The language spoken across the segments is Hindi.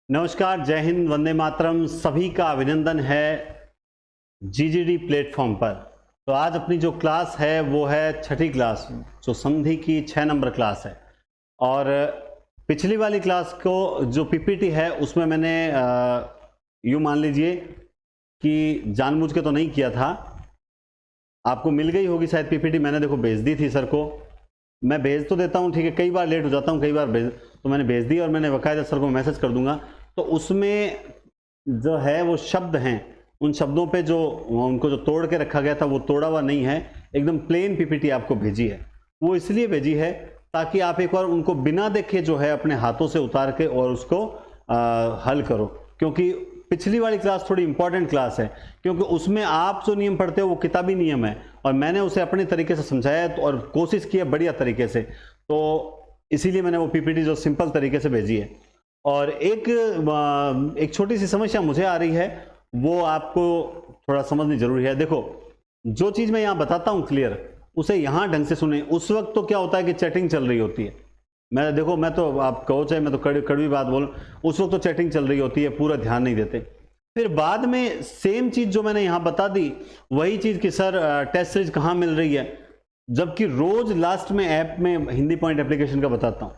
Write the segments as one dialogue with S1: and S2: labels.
S1: नमस्कार, जय हिंद, वंदे मातरम। सभी का अभिनंदन है जीजीडी प्लेटफॉर्म पर। तो आज अपनी जो क्लास है वो है छठी क्लास, जो संधि की 6 नंबर क्लास है। और पिछली वाली क्लास को जो पीपीटी है उसमें मैंने यूँ मान लीजिए कि जानबूझ के तो नहीं किया था, आपको मिल गई होगी शायद पीपीटी। मैंने देखो भेज दी थी सर को। मैं भेज तो देता हूँ, ठीक है, कई बार लेट हो जाता हूँ, कई बार तो मैंने भेज दी और मैंने बाकायदा सर को मैसेज कर दूंगा। तो उसमें जो है वो शब्द हैं, उन शब्दों पे जो उनको जो तोड़ के रखा गया था वो तोड़ा हुआ नहीं है, एकदम प्लेन पीपीटी आपको भेजी है। वो इसलिए भेजी है ताकि आप एक बार उनको बिना देखे जो है अपने हाथों से उतार के और उसको हल करो, क्योंकि पिछली वाली क्लास थोड़ी इंपॉर्टेंट क्लास है, क्योंकि उसमें आप जो नियम पढ़ते हो वो किताबी नियम है और मैंने उसे अपने तरीके से समझाया और कोशिश की है बढ़िया तरीके से। तो इसीलिए मैंने वो पीपीटी जो सिंपल तरीके से भेजी है। और एक छोटी सी समस्या मुझे आ रही है, वो आपको थोड़ा समझनी जरूरी है। देखो, जो चीज़ मैं यहाँ बताता हूँ क्लियर, उसे यहाँ ढंग से सुने। उस वक्त तो क्या होता है कि चैटिंग चल रही होती है। मैं तो आप कहो चाहे मैं तो कड़वी बात बोलूं, उस वक्त तो चैटिंग चल रही होती है, पूरा ध्यान नहीं देते। फिर बाद में सेम चीज़ जो मैंने यहाँ बता दी, वही चीज़ कि सर टेस्ट सीरीज कहाँ मिल रही है, जबकि रोज लास्ट में ऐप में हिंदी पॉइंट एप्लीकेशन का बताता हूँ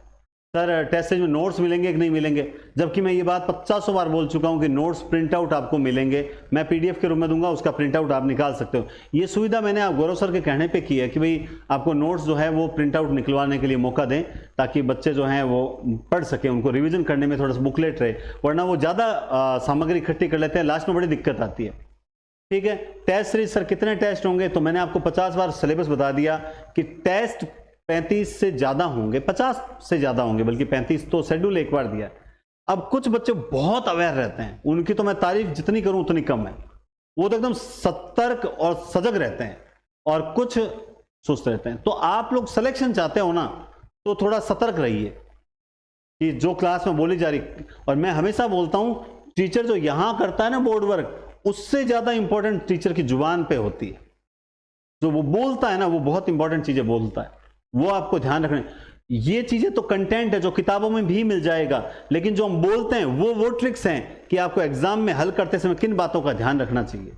S1: सर टेस्ट सीरीज में नोट्स मिलेंगे कि नहीं मिलेंगे, जबकि मैं ये बात 50 बार बोल चुका हूँ कि नोट्स प्रिंट आउट आपको मिलेंगे। मैं पीडीएफ के रूप में दूंगा, उसका प्रिंट आउट आप निकाल सकते हो। ये सुविधा मैंने आप गौरव सर के कहने पे की है कि भाई आपको नोट्स जो है वो प्रिंट आउट निकलवाने के लिए मौका दें, ताकि बच्चे जो हैं वो पढ़ सकें, उनको रिविजन करने में थोड़ा सा बुकलेट रहे, वरना वो ज़्यादा सामग्री इकट्ठी कर लेते हैं, लास्ट में बड़ी दिक्कत आती है। ठीक है, टेस्ट सीरीज सर कितने टेस्ट होंगे, तो मैंने आपको 50 बार सिलेबस बता दिया कि टेस्ट 35 से ज्यादा होंगे, 50 से ज्यादा होंगे, बल्कि 35 तो शेड्यूल एक बार दिया। अब कुछ बच्चे बहुत अवेयर रहते हैं, उनकी तो मैं तारीफ जितनी करूं उतनी कम है। वो तो एकदम सतर्क और सजग रहते हैं, और कुछ सुस्त रहते हैं। तो आप लोग सिलेक्शन चाहते हो ना, तो थोड़ा सतर्क रहिए कि जो क्लास में बोली जा रही। और मैं हमेशा बोलता हूं, टीचर जो यहां करता है ना बोर्ड वर्क, उससे ज्यादा इंपॉर्टेंट टीचर की जुबान पे होती है। जो वो बोलता है ना, वो बहुत इंपॉर्टेंट चीजें बोलता है, वो आपको ध्यान रखना। ये चीजें तो कंटेंट है जो किताबों में भी मिल जाएगा, लेकिन जो हम बोलते हैं वो ट्रिक्स हैं कि आपको एग्जाम में हल करते समय किन बातों का ध्यान रखना चाहिए।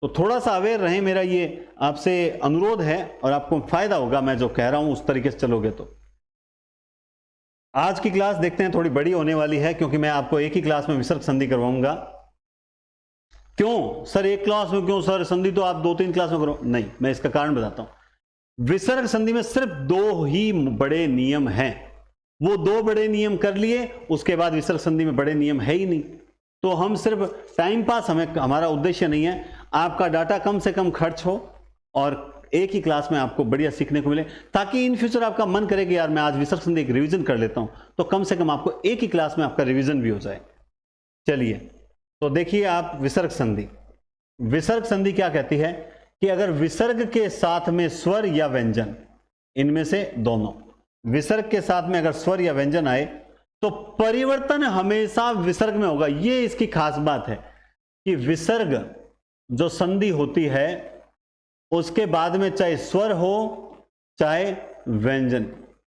S1: तो थोड़ा सा अवेयर रहें, मेरा ये आपसे अनुरोध है, और आपको फायदा होगा मैं जो कह रहा हूं उस तरीके से चलोगे तो। आज की क्लास देखते हैं, थोड़ी बड़ी होने वाली है, क्योंकि मैं आपको एक ही क्लास में विसर्ग संधि करवाऊंगा। क्यों सर एक क्लास में, क्यों सर संधि तो आप 2-3 क्लास में करो? नहीं, मैं इसका कारण बताता हूं। विसर्ग संधि में सिर्फ 2 ही बड़े नियम हैं, वो 2 बड़े नियम कर लिए, उसके बाद विसर्ग संधि में बड़े नियम है ही नहीं। तो हम सिर्फ टाइम पास, हमारा उद्देश्य नहीं है, आपका डाटा कम से कम खर्च हो और एक ही क्लास में आपको बढ़िया सीखने को मिले, ताकि इन फ्यूचर आपका मन करे कि यार मैं आज विसर्ग संधि एक रिवीजन कर लेता हूं, तो कम से कम आपको एक ही क्लास में आपका रिवीजन भी हो जाए। चलिए, तो देखिए आप विसर्ग संधि। विसर्ग संधि क्या कहती है कि अगर विसर्ग के साथ में स्वर या व्यंजन, इनमें से दोनों, विसर्ग के साथ में अगर स्वर या व्यंजन आए तो परिवर्तन हमेशा विसर्ग में होगा। ये इसकी खास बात है कि विसर्ग जो संधि होती है उसके बाद में चाहे स्वर हो चाहे व्यंजन,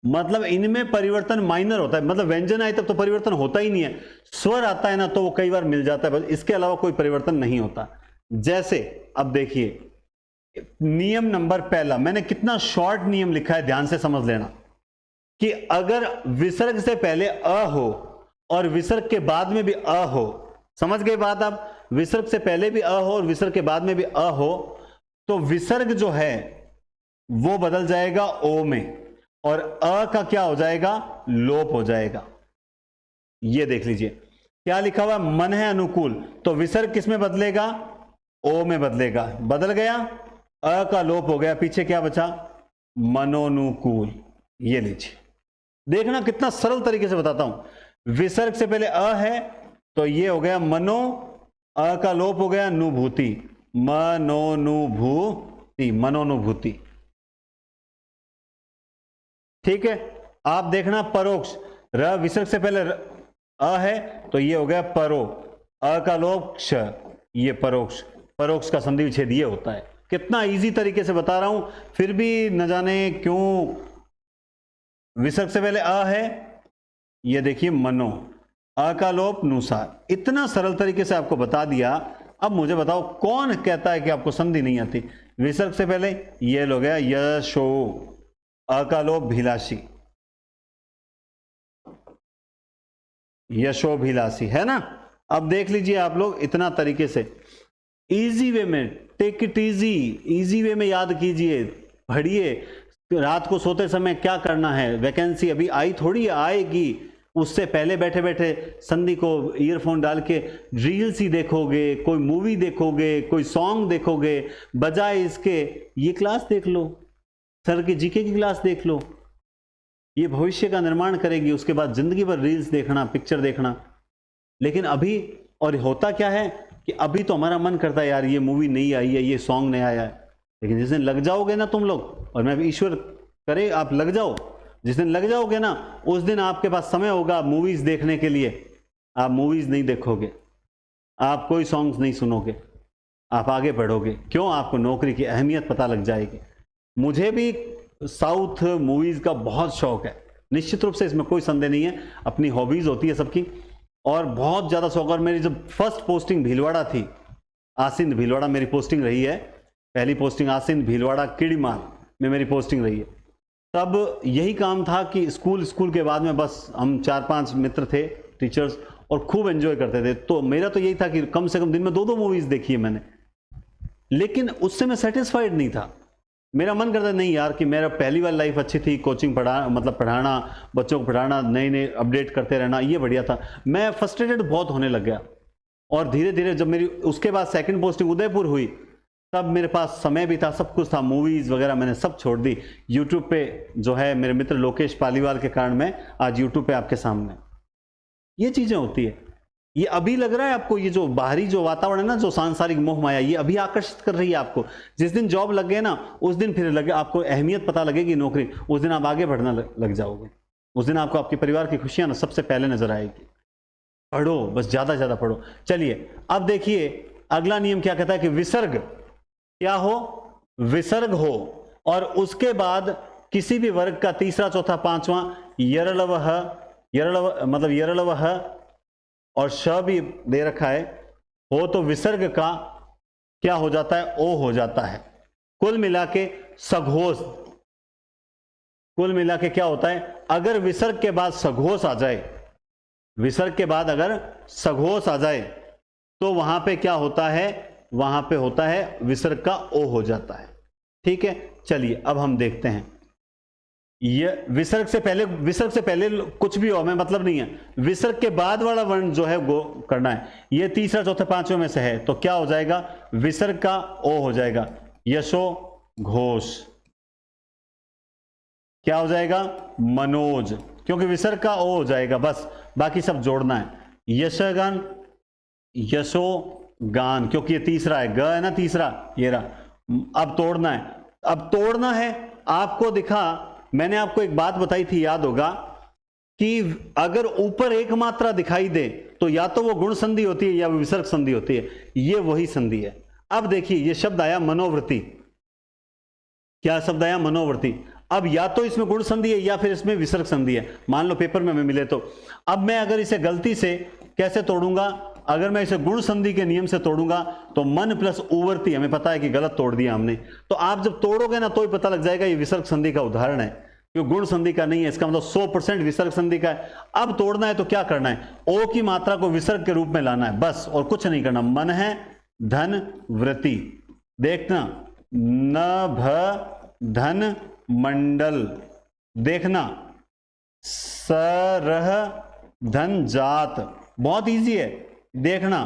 S1: मतलब इनमें परिवर्तन माइनर होता है। मतलब व्यंजन आए तब तो परिवर्तन होता ही नहीं है, स्वर आता है ना तो वो कई बार मिल जाता है, बस इसके अलावा कोई परिवर्तन नहीं होता। जैसे अब देखिए, नियम नंबर पहला, मैंने कितना शॉर्ट नियम लिखा है, ध्यान से समझ लेना, कि अगर विसर्ग से पहले अ हो और विसर्ग के बाद में भी अ हो, समझ गए बात आप? विसर्ग से पहले भी अ हो और विसर्ग के बाद में भी अ हो, तो विसर्ग जो है वो बदल जाएगा ओ में, और अ का क्या हो जाएगा? लोप हो जाएगा। ये देख लीजिए क्या लिखा हुआ, मन है अनुकूल, तो विसर्ग किस में बदलेगा? ओ में बदलेगा। बदल गया, अ का लोप हो गया, पीछे क्या बचा? मनोनुकूल। ये लीजिए, देखना कितना सरल तरीके से बताता हूं। विसर्ग से पहले अ है तो ये हो गया मनो, अ का लोप हो गया नुभूति, मनोनुभूति, मनोनुभूति। ठीक है, आप देखना परोक्ष, र विसर्ग से पहले अ है तो ये हो गया परो, अ का लोप क्ष, ये परोक्ष। परोक्ष का संधि विच्छेद ये होता है। कितना इजी तरीके से बता रहा हूं, फिर भी न जाने क्यों विसर्ग से पहले अ है, ये देखिए मनो, अ का लोप नुसार। इतना सरल तरीके से आपको बता दिया। अब मुझे बताओ कौन कहता है कि आपको संधि नहीं आती? विसर्ग से पहले ये लोग है यशो, अ का लोप भिलाषी, यशोभिलाषी, है ना। अब देख लीजिए आप लोग इतना तरीके से इजी वे में, टेक इट इजी वे में याद कीजिए, पढ़िए। रात को सोते समय क्या करना है, वैकेंसी अभी आई थोड़ी आएगी, उससे पहले बैठे बैठे संधि को ईयरफोन डाल के रील्स ही देखोगे, कोई मूवी देखोगे, कोई सॉन्ग देखोगे, बजाय इसके ये क्लास देख लो, सर की जीके की क्लास देख लो। ये भविष्य का निर्माण करेगी। उसके बाद जिंदगी भर रील्स देखना, पिक्चर देखना। लेकिन अभी और होता क्या है कि अभी तो हमारा मन करता है यार ये मूवी नहीं आई है, ये सॉन्ग नहीं आया है, लेकिन जिस दिन लग जाओगे ना तुम लोग, और मैं ईश्वर करे आप लग जाओ, जिस दिन लग जाओगे ना उस दिन आपके पास समय होगा मूवीज देखने के लिए। आप मूवीज नहीं देखोगे, आप कोई सॉन्ग्स नहीं सुनोगे, आप आगे बढ़ोगे। क्यों? आपको नौकरी की अहमियत पता लग जाएगी। मुझे भी साउथ मूवीज का बहुत शौक है, निश्चित रूप से, इसमें कोई संदेह नहीं है। अपनी हॉबीज होती है सबकी, और बहुत ज्यादा शौक। और मेरी जब फर्स्ट पोस्टिंग भीलवाड़ा थी, आसिंद भीलवाड़ा मेरी पोस्टिंग रही है, पहली पोस्टिंग आसिंद भीलवाड़ा किड़ीमार में मेरी पोस्टिंग रही है। तब यही काम था कि स्कूल के बाद में बस हम 4-5 मित्र थे टीचर्स, और खूब एंजॉय करते थे। तो मेरा तो यही था कि कम से कम दिन में 2-2 मूवीज देखी है मैंने। लेकिन उससे मैं सेटिस्फाइड नहीं था। मेरा मन करता नहीं यार कि मेरा पहली वाली लाइफ अच्छी थी, कोचिंग पढ़ाना, बच्चों को पढ़ाना, नए नए अपडेट करते रहना, ये बढ़िया था। मैं फ्रस्ट्रेटेड बहुत होने लग गया। और धीरे धीरे जब मेरी उसके बाद सेकंड पोस्टिंग उदयपुर हुई, तब मेरे पास समय भी था, सब कुछ था, मूवीज वगैरह मैंने सब छोड़ दी। यूट्यूब पे जो है मेरे मित्र लोकेश पालीवाल के कारण मैं आज यूट्यूब पे आपके सामने। ये चीजें होती है। ये अभी लग रहा है आपको, ये जो बाहरी जो वातावरण है ना, जो सांसारिक मोह माया, ये अभी आकर्षित कर रही है आपको। जिस दिन जॉब लग गए ना, उस दिन फिर लगे आपको अहमियत पता लगेगी नौकरी, उस दिन आप आगे बढ़ना लग जाओगे। उस दिन आपको आपके परिवार की खुशियां ना सबसे पहले नजर आएगी। पढ़ो, बस ज्यादा ज्यादा पढ़ो। चलिए अब देखिए अगला नियम क्या कहता है कि विसर्ग क्या हो? विसर्ग हो, और उसके बाद किसी भी वर्ग का तीसरा, चौथा, पांचवा यरलवह, मतलब यरलवह और श भी दे रखा है हो, तो विसर्ग का क्या हो जाता है? ओ हो जाता है। कुल मिला के सघोष, कुल मिला के क्या होता है? अगर विसर्ग के बाद सघोष आ जाए, विसर्ग के बाद अगर सघोष आ जाए, तो वहां पे क्या होता है? वहां पे होता है विसर्ग का ओ हो जाता है। ठीक है, चलिए अब हम देखते हैं। ये विसर्ग से पहले कुछ भी हो हमें मतलब नहीं है, विसर्ग के बाद वाला वर्ण जो है वो करना है। ये तीसरा, चौथा, पांचवें में से है, तो क्या हो जाएगा? विसर्ग का ओ हो जाएगा, यशो घोष। क्या हो जाएगा? मनोज, क्योंकि विसर्ग का ओ हो जाएगा, बस बाकी सब जोड़ना है। यशगान, यशो गान, क्योंकि ये तीसरा है, ग है ना तीसरा, ये रहा। अब तोड़ना है, अब तोड़ना है। आपको दिखा, मैंने आपको एक बात बताई थी, याद होगा, कि अगर ऊपर एक मात्रा दिखाई दे तो या तो वो गुण संधि होती है या विसर्ग संधि होती है। ये वही संधि है। अब देखिए ये शब्द आया मनोवृत्ति। क्या शब्द आया? मनोवृत्ति। अब या तो इसमें गुण संधि है या फिर इसमें विसर्ग संधि है। मान लो पेपर में हमें मिले तो। अब मैं अगर इसे गलती से कैसे तोड़ूंगा? अगर मैं इसे गुण संधि के नियम से तोड़ूंगा तो मन प्लस उवर्ती, हमें पता है कि गलत तोड़ दिया हमने। तो आप जब तोड़ोगे ना तो ही पता लग जाएगा ये विसर्ग संधि का उदाहरण है, क्योंकि गुण संधि का नहीं है। इसका मतलब 100% विसर्ग संधि का है। अब तोड़ना है तो क्या करना है? ओ की मात्रा को विसर्ग के रूप में लाना है, बस, और कुछ नहीं करना। मन है धन वृत्ति, देखना, न भ धन मंडल, देखना, सरह धन जात, बहुत इजी है, देखना,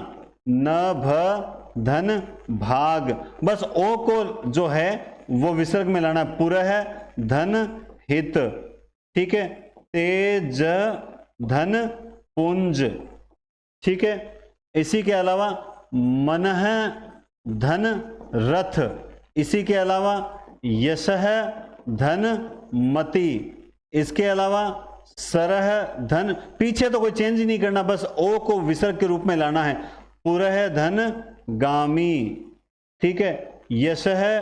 S1: न भ धन भाग, बस ओ को जो है वो विसर्ग में लाना है। पुरह धन हित, ठीक है, तेज धन पुंज, ठीक है। इसी के अलावा मनः धन रथ, इसी के अलावा यशः धन मति, इसके अलावा सरह धन, पीछे तो कोई चेंज ही नहीं करना, बस ओ को विसर्ग के रूप में लाना है। पुरह धन गामी, ठीक है, यशः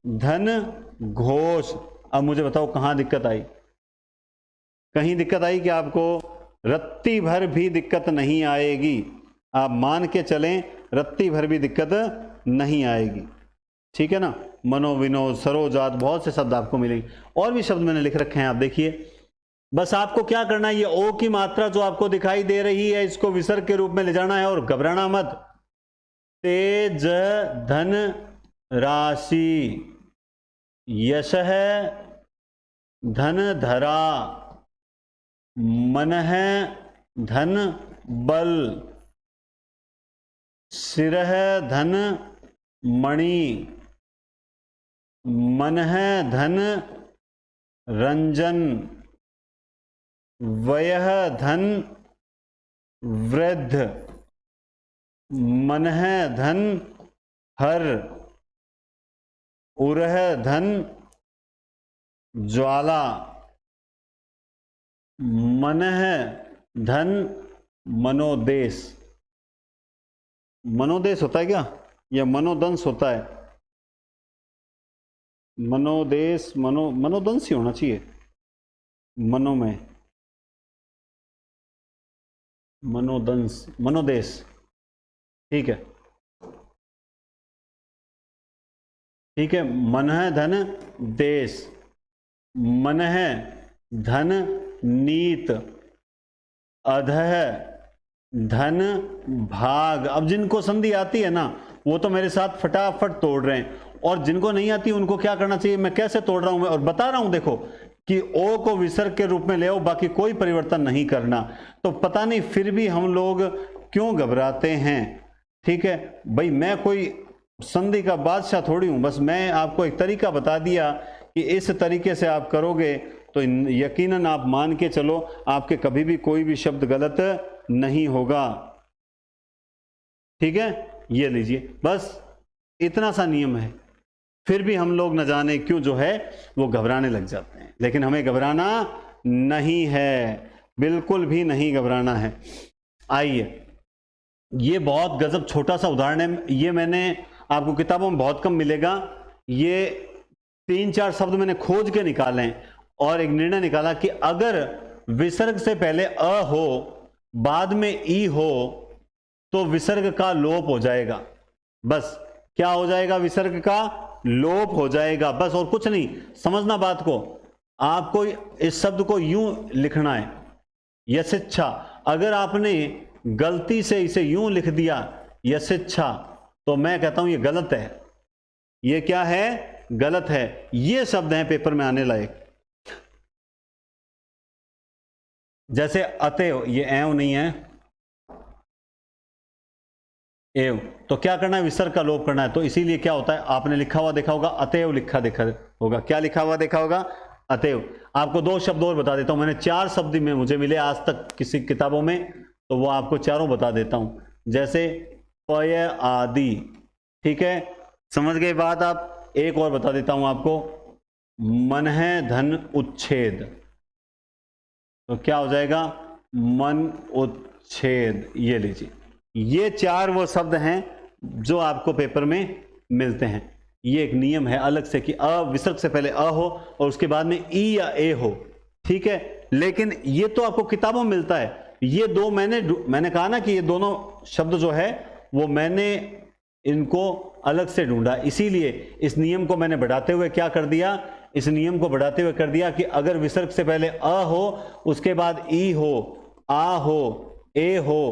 S1: धन घोष। अब मुझे बताओ कहां दिक्कत आई? कहीं दिक्कत आई कि आपको रत्ती भर भी दिक्कत नहीं आएगी। आप मान के चलें, रत्ती भर भी दिक्कत नहीं आएगी। ठीक है ना। मनोविनोद, सरोजात, बहुत से शब्द आपको मिलेंगे। और भी शब्द मैंने लिख रखे हैं, आप देखिए। बस आपको क्या करना है, ये ओ की मात्रा जो आपको दिखाई दे रही है, इसको विसर्ग के रूप में ले जाना है और घबराना मत। तेज धन राशि, यश धन धरा, मन धन बल, सिर धन मणि, मन धन रंजन, वयः धन वृद्ध, मन धन हर, उरह धन ज्वाला, मन धन मनोदेश। मनोदेश होता है क्या, या मनोदंश होता है? मनोदेश, मनोदंश ही होना चाहिए। मनो में मनोदंश, मनोदेश। ठीक है, ठीक है। मन धन देश, मन धन नीत, अधः धन भाग। अब जिनको संधि आती है ना, वो तो मेरे साथ फटाफट तोड़ रहे हैं, और जिनको नहीं आती उनको क्या करना चाहिए, मैं कैसे तोड़ रहा हूं, मैं और बता रहा हूं। देखो कि ओ को विसर्ग के रूप में ले आओ, बाकी कोई परिवर्तन नहीं करना। तो पता नहीं फिर भी हम लोग क्यों घबराते हैं। ठीक है भाई, मैं कोई संधि का बादशाह थोड़ी हूं, बस मैं आपको एक तरीका बता दिया कि इस तरीके से आप करोगे तो यकीनन आप मान के चलो, आपके कभी भी कोई भी शब्द गलत नहीं होगा। ठीक है, ये लीजिए, बस इतना सा नियम है। फिर भी हम लोग न जाने क्यों जो है वो घबराने लग जाते हैं, लेकिन हमें घबराना नहीं है, बिल्कुल भी नहीं घबराना है। आइए, ये बहुत गजब छोटा सा उदाहरण है, ये मैंने आपको किताबों में बहुत कम मिलेगा। ये 3-4 शब्द मैंने खोज के निकाले हैं और एक निर्णय निकाला कि अगर विसर्ग से पहले अ हो, बाद में ई हो, तो विसर्ग का लोप हो जाएगा। बस क्या हो जाएगा, विसर्ग का लोप हो जाएगा, बस और कुछ नहीं। समझना बात को, आपको इस शब्द को यूं लिखना है, यशिच्छा। अगर आपने गलती से इसे यूं लिख दिया यशिच्छा, तो मैं कहता हूं ये गलत है। ये क्या है, गलत है। ये शब्द हैं पेपर में आने लायक। जैसे अतएव, ये एव नहीं है, एव, तो क्या करना है, विसर्ग का लोप करना है। तो इसीलिए क्या होता है, आपने लिखा हुआ देखा होगा, अतएव लिखा देखा होगा। क्या लिखा हुआ देखा होगा, अतएव। आपको 2 शब्द और बता देता हूं, मैंने 4 शब्द में मुझे मिले आज तक किसी किताबों में, तो वो आपको चारों बता देता हूं। जैसे पय आदि, ठीक है, समझ गए बात आप। एक और बता देता हूं आपको, मन धन उच्छेद, तो क्या हो जाएगा, मन उच्छेद। ये लीजिए, ये 4 वो शब्द हैं जो आपको पेपर में मिलते हैं। ये एक नियम है अलग से कि अ विसर्ग से पहले अ हो और उसके बाद में ई या ए हो। ठीक है, लेकिन ये तो आपको किताबों में मिलता है। ये 2 मैंने कहा ना कि ये दोनों शब्द जो है वो मैंने इनको अलग से ढूंढा, इसीलिए इस नियम को मैंने बढ़ाते हुए क्या कर दिया, इस नियम को बढ़ाते हुए कर दिया कि अगर विसर्ग से पहले अ हो, उसके बाद ई हो, आ हो, ए हो,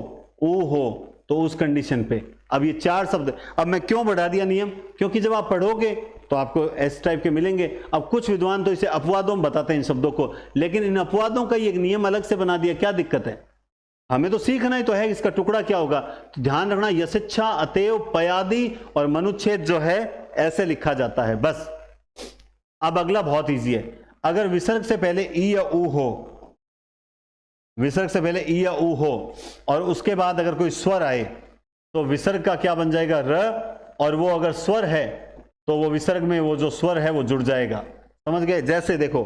S1: ऊ हो, तो उस कंडीशन पे। अब ये 4 शब्द, अब मैं क्यों बढ़ा दिया नियम, क्योंकि जब आप पढ़ोगे तो आपको इस टाइप के मिलेंगे। अब कुछ विद्वान तो इसे अपवादों में बताते हैं इन शब्दों को, लेकिन इन अपवादों का एक नियम अलग से बना दिया। क्या दिक्कत है, हमें तो सीखना ही तो है इसका टुकड़ा क्या होगा। तो ध्यान रखना, यशिच्छा, अतएव, पयादि और मनुच्छेद जो है ऐसे लिखा जाता है बस। अब अगला बहुत ईजी है, अगर विसर्ग से पहले ई या ऊ हो, विसर्ग से पहले ई या ऊ हो और उसके बाद अगर कोई स्वर आए तो विसर्ग का क्या बन जाएगा, र, और वो अगर स्वर है तो वो विसर्ग में वो जो स्वर है वो जुड़ जाएगा। समझ गए। जैसे देखो,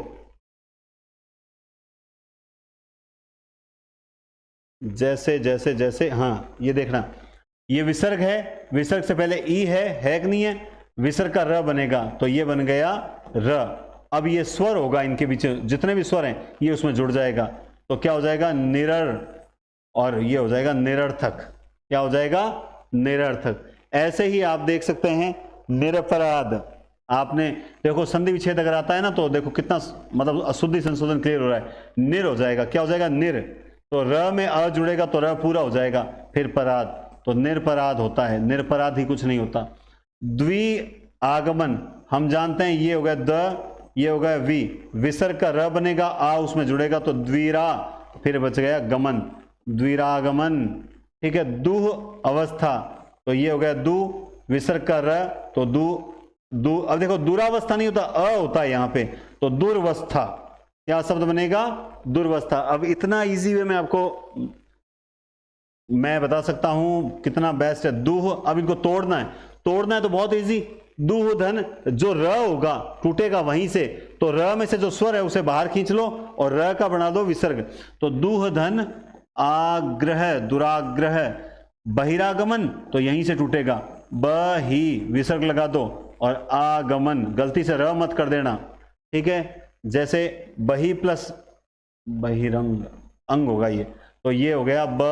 S1: जैसे जैसे जैसे, हाँ ये देखना, ये विसर्ग है, विसर्ग से पहले ई है कि नहीं है, विसर्ग का र बनेगा, तो ये बन गया र। अब ये स्वर होगा, इनके बीच जितने भी स्वर हैं ये उसमें जुड़ जाएगा। तो क्या हो जाएगा निरर, और ये हो जाएगा निरर्थक। क्या हो जाएगा निरर्थक। ऐसे ही आप देख सकते हैं निरपराध। आपने देखो संधि विच्छेद अगर आता है ना तो देखो कितना मतलब अशुद्धि संशोधन क्लियर हो रहा है। निर हो जाएगा, क्या हो जाएगा निर, तो र में अ जुड़ेगा तो र पूरा हो जाएगा, फिर पराध, तो निरपराध होता है, निरपराध ही कुछ नहीं होता। द्वि आगमन हम जानते हैं, ये हो गया द, ये हो गया वी, विसर्ग का र बनेगा, आ उसमें जुड़ेगा तो द्विरा, फिर बच गया गमन, द्विरागमन। ठीक है। दुह अवस्था, तो ये हो गया दु, विसर्ग का र तो दु, दु, अब देखो दुरावस्था नहीं होता, अ होता है यहाँ पे, तो दुर्वस्था, क्या शब्द बनेगा दुर्वस्था। अब इतना इजी वे में आपको मैं बता सकता हूं कितना बेस्ट है। दूह, अब इनको तोड़ना है, तोड़ना है तो बहुत इजी, दूह धन, जो र होगा टूटेगा वहीं से, तो र में से जो स्वर है उसे बाहर खींच लो और र का बना दो विसर्ग, तो दूह धन आग्रह, दुराग्रह, बहिरागमन तो यहीं से टूटेगा, बही विसर्ग लगा दो, और आगमन गलती से र मत कर देना। ठीक है। जैसे बही प्लस बहिरंग अंग होगा ये, तो ये हो गया ब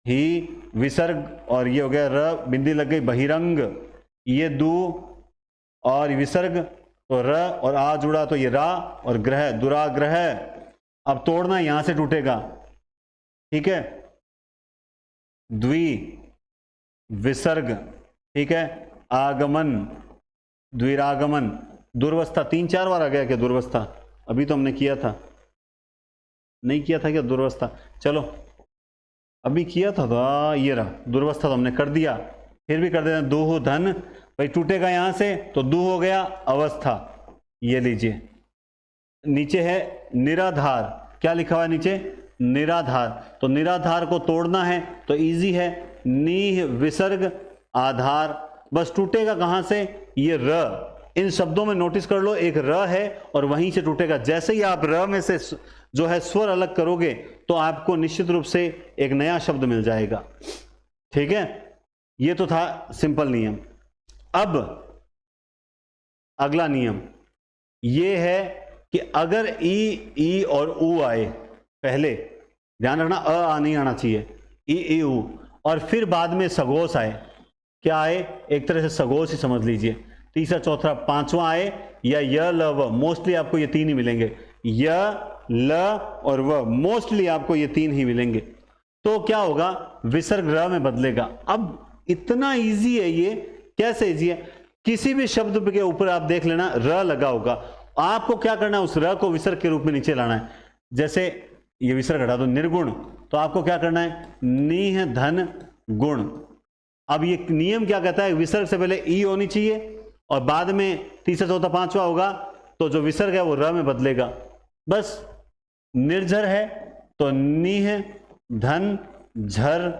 S1: ही विसर्ग, और ये हो गया र बिंदी लग गई बहिरंग, ये दू और विसर्ग तो र और आ जुड़ा तो ये रा, और ग्रह दुराग्रह। अब तोड़ना यहां से टूटेगा। ठीक है। द्वि विसर्ग, ठीक है, आगमन, द्विरागमन, दुर्वस्था, 3-4 बार आ गया क्या दुर्वस्था? अभी तो हमने किया था, नहीं किया था क्या दुर्वस्था? चलो अभी किया था, तो ये रहा दुर्वस्था, तो हमने कर दिया, फिर भी कर देना। दूह धन, भाई टूटेगा यहां से तो दू हो गया अवस्था, ये लीजिए। नीचे है निराधार, क्या लिखा हुआ है नीचे? निराधार, तो निराधार को तोड़ना है तो इजी है, नीह विसर्ग आधार, बस टूटेगा कहां से? ये र, इन शब्दों में नोटिस कर लो, एक र है और वहीं से टूटेगा। जैसे ही आप र में से जो है स्वर अलग करोगे तो आपको निश्चित रूप से एक नया शब्द मिल जाएगा। ठीक है। ये तो था सिंपल नियम। अब अगला नियम ये है कि अगर ई और ऊ आए, पहले ध्यान रखना आ नहीं आना चाहिए, ई ऊ, और फिर बाद में सगोश आए, क्या आए? एक तरह से सगोश ही समझ लीजिए, तीसरा चौथा पांचवा आए, या य ल व, मोस्टली आपको ये तीन ही मिलेंगे, य ल और व, मोस्टली आपको ये तीन ही मिलेंगे। तो क्या होगा? विसर्ग र में बदलेगा। अब इतना इजी है ये, कैसे इजी है? किसी भी शब्द के ऊपर आप देख लेना र लगा होगा, आपको क्या करना है? उस र को विसर्ग के रूप में नीचे लाना है। जैसे ये विसर्ग हटा दो, निर्गुण, तो आपको क्या करना है? नीह धन गुण। अब ये नियम क्या कहता है? विसर्ग से पहले ई होनी चाहिए और बाद में तीसरा चौथा पांचवा होगा, तो जो विसर्ग है वो र में बदलेगा। बस निर्झर है तो नीह धन झर,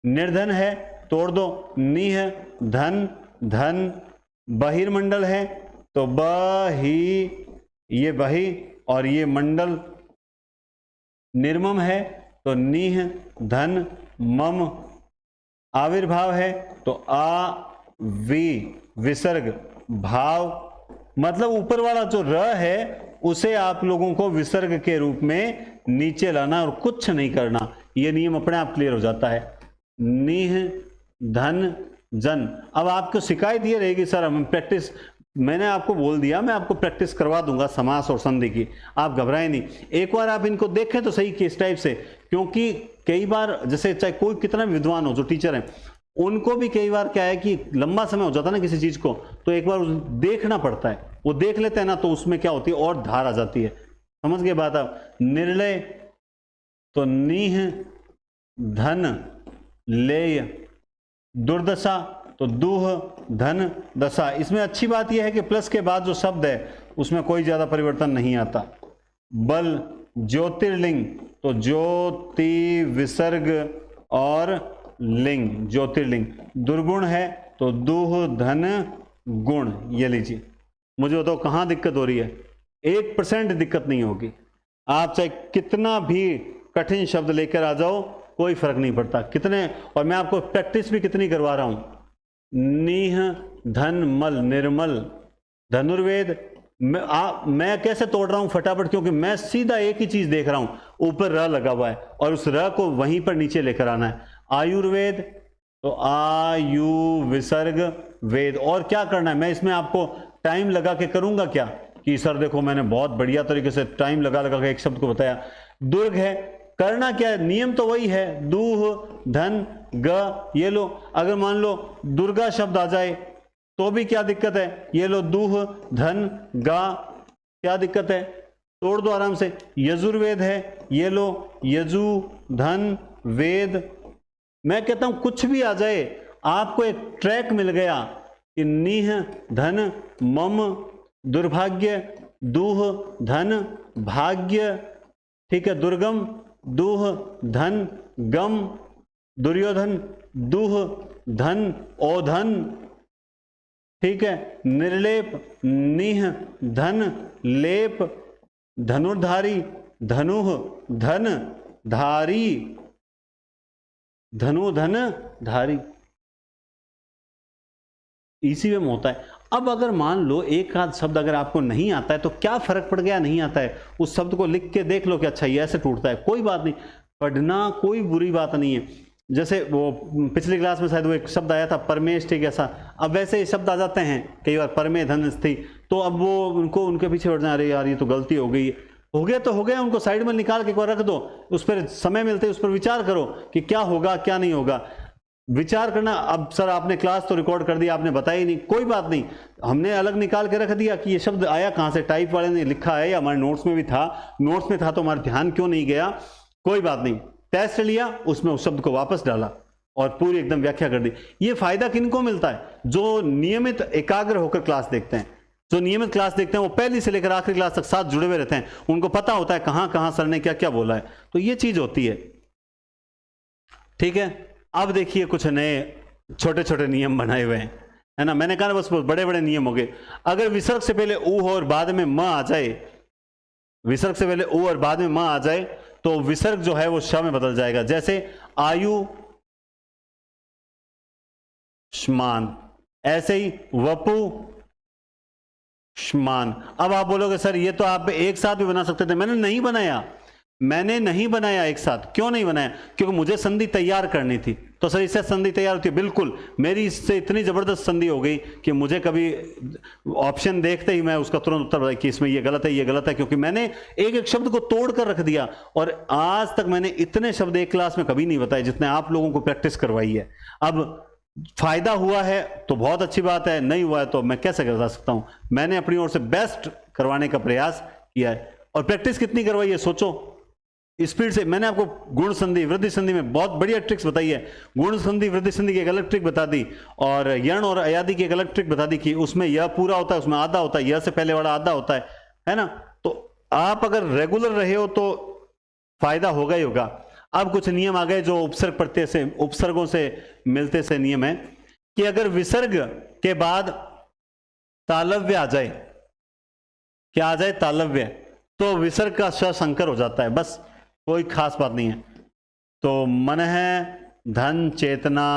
S1: निर्धन है तोड़ दो, नीह धन धन, बहिर्मंडल है तो बही, ये बही, और ये मंडल, निर्मम है तो नीह धन मम, आविर्भाव है तो आ वी विसर्ग भाव। मतलब ऊपर वाला जो र है उसे आप लोगों को विसर्ग के रूप में नीचे लाना और कुछ नहीं करना, ये नियम अपने आप क्लियर हो जाता है। नीह धन जन। अब आपको शिकायत ये रहेगी सर हम प्रैक्टिस, मैंने आपको बोल दिया मैं आपको प्रैक्टिस करवा दूंगा समास और संधि की, आप घबराएं नहीं, एक बार आप इनको देखें तो सही किस टाइप से, क्योंकि कई बार जैसे चाहे कोई कितना विद्वान हो, जो टीचर है उनको भी कई बार क्या है कि लंबा समय हो जाता है ना किसी चीज को, तो एक बार देखना पड़ता है, वो देख लेते हैं ना तो उसमें क्या होती है और धार आ जाती है। समझ गए बात आप? निर्लय तो नीह धन लेय, दुर्दशा तो दूह धन दशा। इसमें अच्छी बात यह है कि प्लस के बाद जो शब्द है उसमें कोई ज्यादा परिवर्तन नहीं आता। बल ज्योतिर्लिंग तो ज्योति विसर्ग और लिंग, ज्योतिर्लिंग। दुर्गुण है तो दूह धन गुण। ये लीजिए, मुझे बताओ कहाँ दिक्कत हो रही है? 1% दिक्कत नहीं होगी, आप चाहे कितना भी कठिन शब्द लेकर आ जाओ कोई फर्क नहीं पड़ता कितने, और मैं आपको प्रैक्टिस भी कितनी करवा रहा हूं। नीह धन मल निर्मल, धनुर्वेद मैं कैसे तोड़ रहा हूं फटाफट, क्योंकि मैं सीधा एक ही चीज देख रहा हूं, ऊपर र लगा हुआ है और उस र को वहीं पर नीचे लेकर आना है। आयुर्वेद, तो आयु विसर्ग वेद। और क्या करना है, मैं इसमें आपको टाइम लगा के करूंगा क्या कि सर देखो मैंने बहुत बढ़िया तरीके से टाइम लगा लगा के एक शब्द को बताया। दुर्ग है, करना क्या है, नियम तो वही है, दूह धन ग, ये लो। अगर मान लो दुर्गा शब्द आ जाए तो भी क्या दिक्कत है, ये लो दूह धन गा, क्या दिक्कत है, तोड़ दो आराम से। यजुर्वेद है, ये लो यजु धन वेद। मैं कहता हूं कुछ भी आ जाए, आपको एक ट्रैक मिल गया कि नीह धन मम दुर्भाग्य, दूह धन भाग्य, ठीक है, दुर्गम दूह धन गम, दुर्योधन दूह धन ओधन, ठीक है, निर्लेप निह धन लेप, धनुर्धारी धनुह धन धारी, धनु धन धारी, इसी में होता है। अब अगर मान लो एक आध शब्द अगर आपको नहीं आता है तो क्या फर्क पड़ गया, नहीं आता है, उस शब्द को लिख के देख लो कि अच्छा ये ऐसे टूटता है, कोई बात नहीं, पढ़ना कोई बुरी बात नहीं है। जैसे वो पिछली क्लास में शायद वो एक शब्द आया था परमेश, ठीक ऐसा, अब वैसे शब्द आ जाते हैं कई बार, परमे धन स्थि, तो अब वो उनको उनके पीछे बढ़ जाए, अरे यार ये तो गलती हो गई, हो गया तो हो गया, उनको साइड में निकाल के एक बार रख दो, उस पर समय मिलते उस पर विचार करो कि क्या होगा क्या नहीं होगा, विचार करना। अब सर आपने क्लास तो रिकॉर्ड कर दिया, आपने बताया ही नहीं, कोई बात नहीं, हमने अलग निकाल के रख दिया कि ये शब्द आया कहां से, टाइप वाले ने लिखा है या हमारे नोट्स में भी था, नोट्स में था तो हमारा ध्यान क्यों नहीं गया, कोई बात नहीं, टेस्ट लिया, उसमें उस शब्द को वापस डाला और पूरी एकदम व्याख्या कर दी। ये फायदा किनको मिलता है, जो नियमित एकाग्र होकर क्लास देखते हैं, जो नियमित क्लास देखते हैं, वो पहली से लेकर आखिरी क्लास तक साथ जुड़े हुए रहते हैं, उनको पता होता है कहां कहां सर ने क्या क्या बोला है, तो ये चीज होती है, ठीक है। अब देखिए कुछ नए छोटे छोटे नियम बनाए हुए हैं, है ना, मैंने कहा बस बड़े बड़े नियम हो गए। अगर विसर्ग से पहले ऊ हो और बाद में म आ जाए, विसर्ग से पहले ऊ और बाद में म आ जाए तो विसर्ग जो है वो श में बदल जाएगा। जैसे आयु श्मान, ऐसे ही वपु श्मान। अब आप बोलोगे सर ये तो आप एक साथ भी बना सकते थे, मैंने नहीं बनाया एक साथ। क्यों नहीं बनाया, क्योंकि मुझे संधि तैयार करनी थी, तो सर इससे संधि तैयार होती है, बिल्कुल मेरी इससे इतनी जबरदस्त संधि हो गई कि मुझे कभी ऑप्शन देखते ही मैं उसका तुरंत उत्तर बताया कि इसमें ये गलत है, ये गलत है, क्योंकि मैंने एक एक शब्द को तोड़ कर रख दिया। और आज तक मैंने इतने शब्द एक क्लास में कभी नहीं बताए जितने आप लोगों को प्रैक्टिस करवाई है। अब फायदा हुआ है तो बहुत अच्छी बात है, नहीं हुआ है तो मैं कैसे बता सकता हूं, मैंने अपनी ओर से बेस्ट करवाने का प्रयास किया है। और प्रैक्टिस कितनी करवाई है सोचो, स्पीड से। मैंने आपको गुण संधि वृद्धि संधि में बहुत बढ़िया ट्रिक्स बताई है, गुण संधि वृद्धि संधि की एक अलग ट्रिक बता दी, और यण और अयादि की एक अलग ट्रिक बता दी कि उसमें यह पूरा होता है, उसमें आधा होता है, यह से पहले वाला आधा होता है ना। तो आप अगर रेगुलर रहे हो तो फायदा होगा ही होगा। अब कुछ नियम आ गए जो उपसर्ग प्रत्यय से, उपसर्गों से मिलते से नियम है कि अगर विसर्ग के बाद तालव्य आ जाए, क्या आ जाए, तालव्य, तो विसर्ग का श संकर हो जाता है, बस कोई खास बात नहीं है। तो मन है धन चेतना,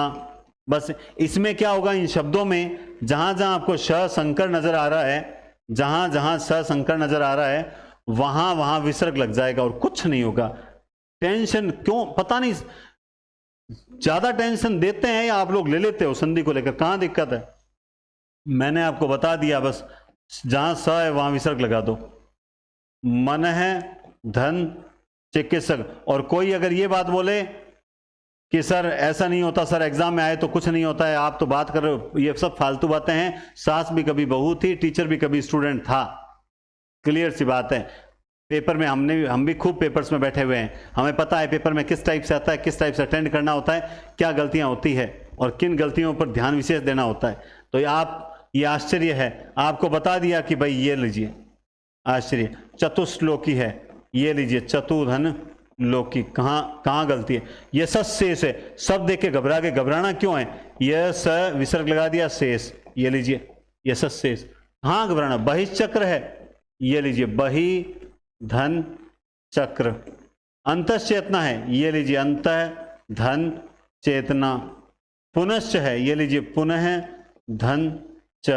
S1: बस इसमें क्या होगा, इन शब्दों में जहां जहां आपको श संकर नजर आ रहा है, जहां जहां स संकर नजर आ रहा है वहां वहां विसर्ग लग जाएगा और कुछ नहीं होगा। टेंशन क्यों, पता नहीं, ज्यादा टेंशन देते हैं या आप लोग ले लेते हो संधि को लेकर, कहां दिक्कत है, मैंने आपको बता दिया, बस जहां स है वहां विसर्ग लगा दो। मन है धन चिकित्सक। और कोई अगर ये बात बोले कि सर ऐसा नहीं होता, सर एग्जाम में आए तो कुछ नहीं होता है, आप तो बात कर रहे हो, ये सब फालतू बातें हैं। सास भी कभी बहू थी, टीचर भी कभी स्टूडेंट था, क्लियर सी बात है। पेपर में हम भी खूब पेपर्स में बैठे हुए हैं, हमें पता है पेपर में किस टाइप से आता है, किस टाइप से अटेंड करना होता है, क्या गलतियां होती है और किन गलतियों पर ध्यान विशेष देना होता है। तो ये आश्चर्य है, आपको बता दिया कि भाई ये लीजिए आश्चर्य, चतुश्लोकी है, ये लीजिए चतुर्धन लोकी, कहां गलती है, ये शेष है, सब देख के घबराना क्यों है, यह स विसर्ग लगा दिया शेष, ये लीजिए ये शेष, कहां घबराना, बहिश्चक्र है, ये लीजिए बहि धन चक्र, अंतश्चेतना है, ये लीजिए अंत धन चेतना, पुनश्च है, ये लीजिए पुनः धन च,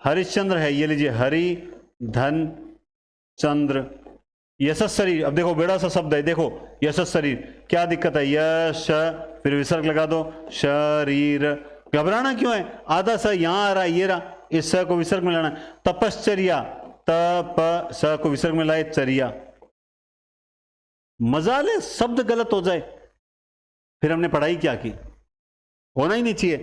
S1: हरिश्चंद्र है, ये लीजिए हरि धन चंद्र यशस्वी। अब देखो बड़ा सा शब्द है, देखो यशस्वी, क्या दिक्कत है, यश फिर विसर्ग लगा दो, शरीर। घबराना क्यों है, आधा स यहां आ रहा है, ये रहा, इस स को विसर्ग में लाना। तपश्चर्या, तप स को विसर्ग में लाए, चर्या। मजाल शब्द गलत हो जाए फिर हमने पढ़ाई क्या की, होना ही नहीं चाहिए।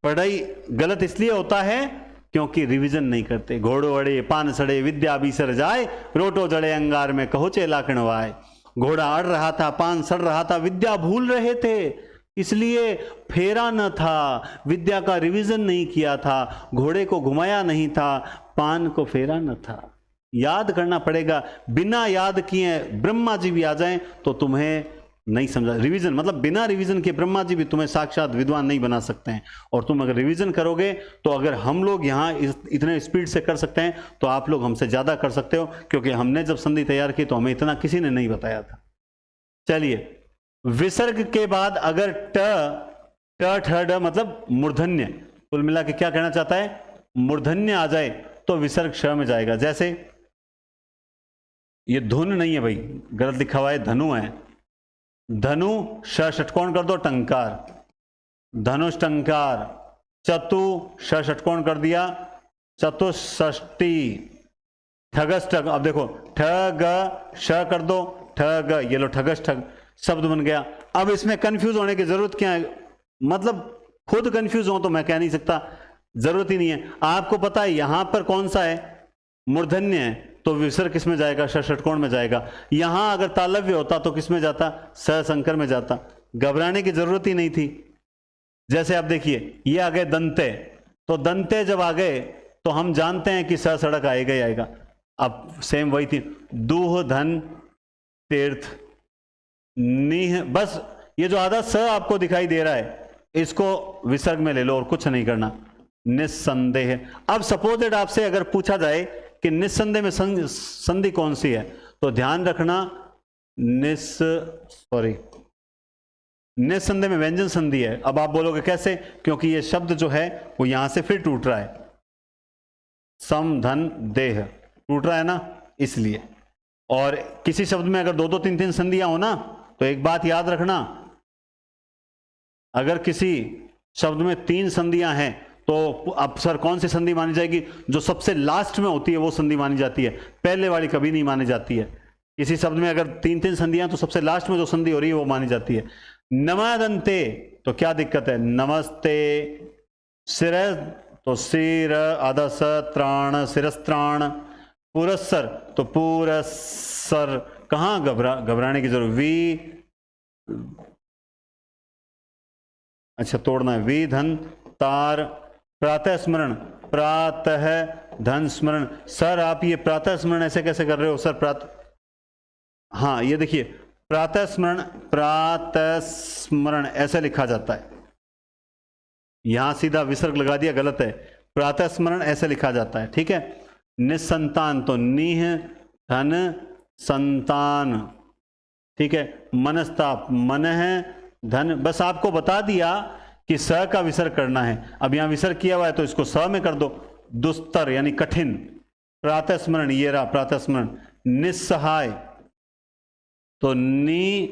S1: पढ़ाई गलत इसलिए होता है क्योंकि रिवीजन नहीं करते। घोड़ो अड़े पान सड़े विद्या बिसर जाए, रोटो जड़े अंगार में कहो चेला कणवाए। घोड़ा अड़ रहा था, पान सड़ रहा था, विद्या भूल रहे थे, इसलिए फेरा न था, विद्या का रिवीजन नहीं किया था, घोड़े को घुमाया नहीं था, पान को फेरा न था। याद करना पड़ेगा, बिना याद किए ब्रह्मा जी भी आ जाएं तो तुम्हें नहीं समझा। रिवीजन मतलब बिना रिवीजन के ब्रह्मा जी भी तुम्हें साक्षात विद्वान नहीं बना सकते हैं। और तुम अगर रिवीजन करोगे तो अगर हम लोग यहाँ इतने स्पीड से कर सकते हैं तो आप लोग हमसे ज्यादा कर सकते हो, क्योंकि हमने जब संधि तैयार की तो हमें इतना किसी ने नहीं बताया था। चलिए, विसर्ग के बाद अगर ट ठ ड मतलब मूर्धन्य, कुल मिला के क्या कहना चाहता है, मूर्धन्य आ जाए तो विसर्ग श में जाएगा। जैसे ये धुन नहीं है भाई, गलत लिखा हुआ है, धनु है। धनु श षटकोण कर दो, टंकार, धनुष टंकार। चतु श षटकोण कर दिया, चतुष्षष्टि। ठगस ठग, अब देखो ठग श कर दो, ठग, ये लो ठगस ठग शब्द बन गया। अब इसमें कंफ्यूज होने की जरूरत क्या है, मतलब खुद कंफ्यूज हो तो मैं कह नहीं सकता, जरूरत ही नहीं है। आपको पता है यहां पर कौन सा है, मूर्धन्य है, तो विसर्ग किस में जाएगा, ष षटकोण में जाएगा। यहां अगर तालव्य होता तो किस में जाता, स संकर में जाता। घबराने की जरूरत ही नहीं थी। जैसे आप देखिए ये आ गए दंते, तो दंते जब आ गए तो हम जानते हैं कि स सड़क आएगा ही आएगा। अब सेम वही थी, दूह धन तीर्थ नीह, बस ये जो आधा स आपको दिखाई दे रहा है इसको विसर्ग में ले लो और कुछ नहीं करना। निस्संदेह। अब सपोजेड आपसे अगर पूछा जाए कि निस्संदेह में संधि कौन सी है, तो ध्यान रखना निस्संदेह में व्यंजन संधि है। अब आप बोलोगे कैसे, क्योंकि ये शब्द जो है वो यहां से फिर टूट रहा है, सम धन देह टूट रहा है ना, इसलिए। और किसी शब्द में अगर दो दो तीन तीन संधियां हो ना, तो एक बात याद रखना, अगर किसी शब्द में तीन संधियां हैं तो अब सर कौन सी संधि मानी जाएगी, जो सबसे लास्ट में होती है वो संधि मानी जाती है, पहले वाली कभी नहीं मानी जाती है। किसी शब्द में अगर तीन तीन संधियां तो सबसे लास्ट में जो संधि हो रही है वो मानी जाती है। नमदंते, तो क्या दिक्कत है, नमस्ते। सिर, तो सिर आधा स, त्राण सिरस्त्राण। पुरस्सर, तो पुरस्सर। कहां घबराने की जरूरत, वी, अच्छा तोड़ना है, वी धन तार। प्रातः स्मरण, प्रातः धन स्मरण। सर आप ये प्रातः स्मरण ऐसे कैसे कर रहे हो सर, प्रातः, हाँ ये देखिए प्रातः स्मरण ऐसे लिखा जाता है, यहां सीधा विसर्ग लगा दिया, गलत है। प्रातः स्मरण ऐसे लिखा जाता है, ठीक है। निसंतान, तो निह धन संतान, ठीक है। मनस्ताप, मन है धन। बस आपको बता दिया कि स का विसर्ग करना है। अब यहां विसर्ग किया हुआ है तो इसको स में कर दो, दुस्तर यानी कठिन। प्रातः स्मरण, ये रहा प्रातः स्मरण। निस्सहाय, तो नी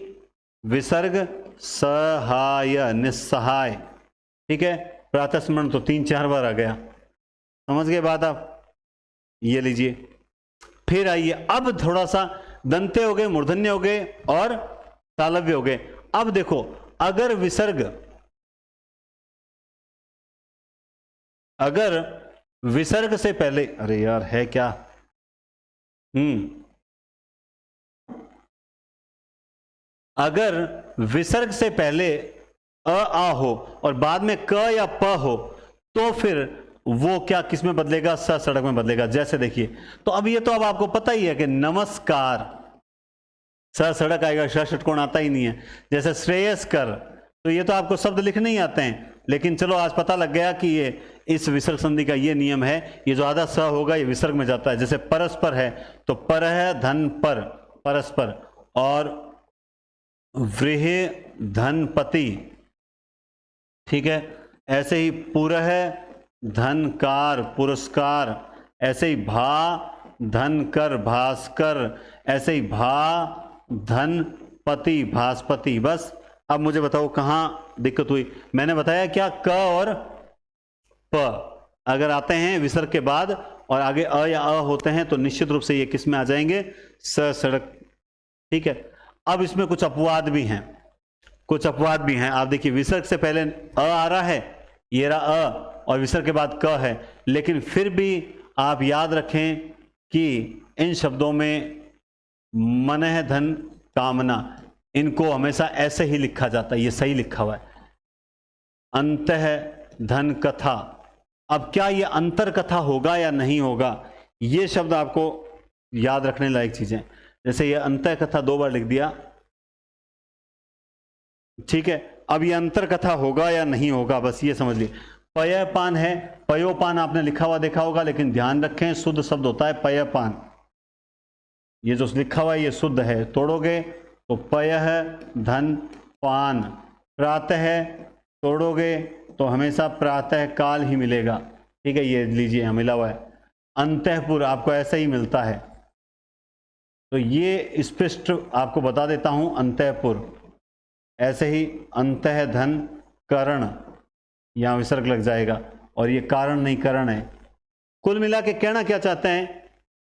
S1: विसर्ग सहाय, निस्सहाय, ठीक है। प्रातः स्मरण तो 3-4 बार आ गया, समझ गए बात आप, ये लीजिए। फिर आइए, अब थोड़ा सा दंते हो गए, मूर्धन्य हो गए और तालव्य हो गए। अब देखो अगर विसर्ग से पहले, अरे यार है क्या, अगर विसर्ग से पहले आ हो और बाद में क या प हो तो फिर वो क्या किस में बदलेगा, स सड़क में बदलेगा। जैसे देखिए, तो अब ये तो अब आपको पता ही है कि नमस्कार, स सड़क आएगा, श षटकोण आता ही नहीं है। जैसे श्रेयस्कर, तो ये तो आपको शब्द लिखने ही आते हैं, लेकिन चलो आज पता लग गया कि ये इस विसर्ग संधि का ये नियम है, ये जो आधा स होगा ये विसर्ग में जाता है। जैसे परस्पर है तो पर है धन पर, परस्पर। और वृह धनपति, ठीक है। ऐसे ही पुरह धनकार, पुरस्कार। ऐसे ही भा धन कर भास्कर, ऐसे ही भा धन पति भास्पति। बस अब मुझे बताओ कहाँ दिक्कत हुई। मैंने बताया क्या, क और प अगर आते हैं विसर्ग के बाद और आगे अ या अ होते हैं तो निश्चित रूप से ये किस में आ जाएंगे, स सड़क। ठीक है, अब इसमें कुछ अपवाद भी हैं, कुछ अपवाद भी हैं। आप देखिए विसर्ग से पहले अ आ रहा है, ये रहा अ, और विसर्ग के बाद क है, लेकिन फिर भी आप याद रखें कि इन शब्दों में मनः धन कामना, इनको हमेशा ऐसे ही लिखा जाता है, ये सही लिखा हुआ है। अंतः धन कथा, अब क्या ये अंतर कथा होगा या नहीं होगा, ये शब्द आपको याद रखने लायक चीजें। जैसे ये अंतः कथा 2 बार लिख दिया, ठीक है, अब ये अंतर कथा होगा या नहीं होगा, बस ये समझ लिए। पयपान है, पयोपान आपने लिखा हुआ देखा होगा, लेकिन ध्यान रखें शुद्ध शब्द होता है पयपान। ये जो लिखा हुआ है ये शुद्ध है, तोड़ोगे तो पयः धन पान। प्रातः तोड़ोगे तो हमेशा प्रातः काल ही मिलेगा। ठीक है, ये लीजिए मिला हुआ है। अंतःपुर आपको ऐसा ही मिलता है, तो ये स्पष्ट आपको बता देता हूं, अंतःपुर। ऐसे ही अंतः धन करण, यहां विसर्ग लग जाएगा, और ये कारण नहीं करण है। कुल मिला के कहना क्या चाहते हैं,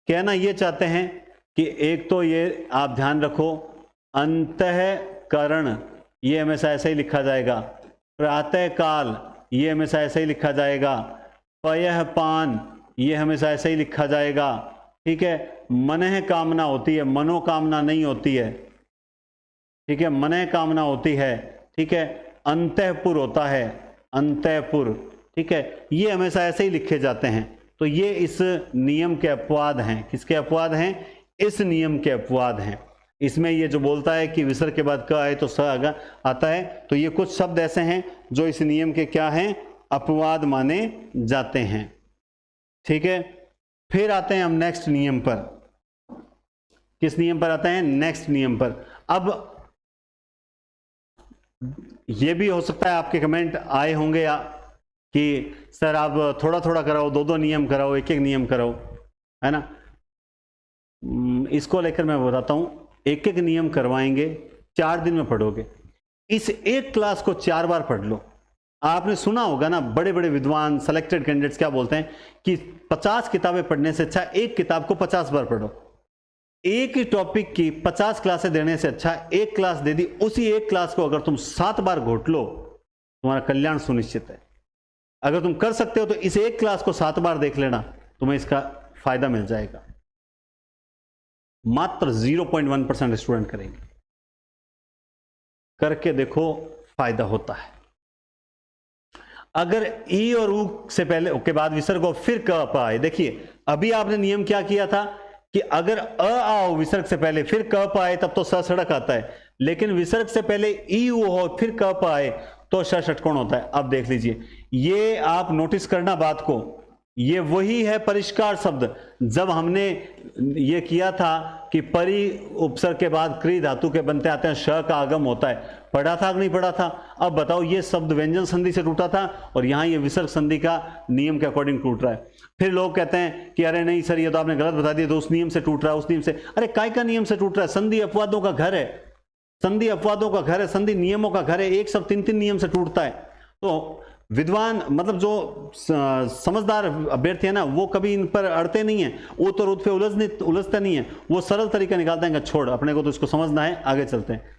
S1: कहना ये चाहते हैं कि एक तो ये आप ध्यान रखो, अंतःकरण ये हमेशा ऐसे ही लिखा जाएगा, प्रातः काल ये हमेशा ऐसे ही लिखा जाएगा, पयः पान ये हमेशा ऐसे ही लिखा जाएगा। ठीक है, मनः कामना होती है, मनोकामना नहीं होती है। ठीक है, मनः कामना होती है। ठीक है, अंतःपुर होता है, अंतःपुर। ठीक है, ये हमेशा ऐसे ही लिखे जाते हैं। तो ये इस नियम के अपवाद हैं। किसके अपवाद हैं, इस नियम के अपवाद हैं। इसमें ये जो बोलता है कि विसर्ग के बाद क आए तो स आगा आता है, तो ये कुछ शब्द ऐसे हैं जो इस नियम के क्या हैं, अपवाद माने जाते हैं। ठीक है, फिर आते हैं हम नेक्स्ट नियम पर। किस नियम पर आते हैं, नेक्स्ट नियम पर। अब ये भी हो सकता है आपके कमेंट आए होंगे या कि सर आप थोड़ा थोड़ा कराओ, 2-2 नियम कराओ, 1-1 नियम कराओ, है ना। इसको लेकर मैं बताता हूं, 1-1 नियम करवाएंगे, 4 दिन में पढ़ोगे। इस एक क्लास को 4 बार पढ़ लो। आपने सुना होगा ना, बड़े बड़े विद्वान सेलेक्टेड कैंडिडेट्स क्या बोलते हैं कि 50 किताबें पढ़ने से अच्छा एक किताब को 50 बार पढ़ो। एक ही टॉपिक की 50 क्लासें देने से अच्छा एक क्लास दे दी, उसी एक क्लास को अगर तुम 7 बार घोट लो, तुम्हारा कल्याण सुनिश्चित है। अगर तुम कर सकते हो तो इस एक क्लास को 7 बार देख लेना, तुम्हें इसका फायदा मिल जाएगा। मात्र 0.1% स्टूडेंट करेंगे, करके देखो फायदा होता है। अगर ई और ऊ से पहले के बाद विसर्ग और फिर क प आए, देखिए अभी आपने नियम क्या किया था कि अगर अ आओ विसर्ग से पहले फिर क प आए तब तो स सड़क आता है, लेकिन विसर्ग से पहले ई ऊ हो फिर क प आए तो श षटकोण होता है। अब देख लीजिए, ये आप नोटिस करना बात को, ये वही है परिष्कार शब्द। जब हमने ये किया था कि परि उपसर्ग के बाद क्री धातु के बनते आते हैं, श का आगम होता है, पढ़ा था कि नहीं पढ़ा था। अब बताओ, ये शब्द व्यंजन संधि से टूटा था और यहाँ ये विसर्ग संधि का नियम के अकॉर्डिंग टूट रहा है। फिर लोग कहते हैं कि अरे नहीं सर ये तो आपने गलत बता दिया, तो उस नियम से टूट रहा है, उस नियम से। अरे काय का नियम से टूट रहा है, संधि अपवादों का घर है, संधि अपवादों का घर है, संधि नियमों का घर है। एक शब्द 3-3 नियम से टूटता है। तो विद्वान मतलब जो समझदार अभ्यर्थी है ना, वो कभी इन पर अड़ते नहीं है, वो तो रुत पे उलझते नहीं है, वो सरल तरीका निकालते हैं कि छोड़, अपने को तो इसको समझना है, आगे चलते हैं।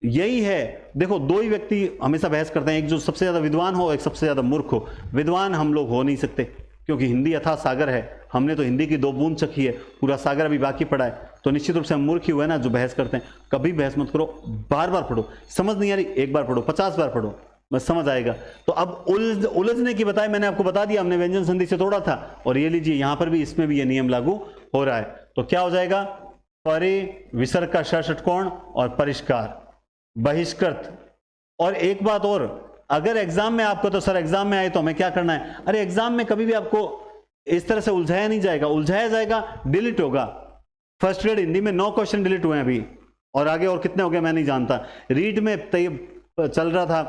S1: यही है, देखो 2 ही व्यक्ति हमेशा बहस करते हैं, एक जो सबसे ज्यादा विद्वान हो, एक सबसे ज्यादा मूर्ख हो। विद्वान हम लोग हो नहीं सकते, क्योंकि हिंदी अथाह सागर है, हमने तो हिंदी की 2 बूंद चखी है, पूरा सागर अभी बाकी पड़ा है। तो निश्चित रूप से हम मूर्ख ही हुए ना जो बहस करते हैं। कभी बहस मत करो, बार बार पढ़ो, समझ नहीं आ रही 1 बार पढ़ो, 50 बार पढ़ो, बस समझ आएगा। तो अब उलझने की बताए मैंने आपको बता दिया, हमने व्यंजन संधि से तोड़ा था, और ये लीजिए यहां पर भी इसमें भी ये नियम लागू हो रहा है। तो क्या हो जाएगा, परे विसर्ग का श षटकोण और परिष्कार, बहिष्कृत। और एक बात और, अगर एग्जाम में आपको, तो सर एग्जाम में आए तो हमें क्या करना है, अरे एग्जाम में कभी भी आपको इस तरह से उलझाया नहीं जाएगा, उलझाया जाएगा, डिलीट होगा। फर्स्ट ग्रेड हिंदी में 9 क्वेश्चन डिलीट हुए हैं अभी, और आगे और कितने हो गए मैं नहीं जानता। रीड में चल रहा था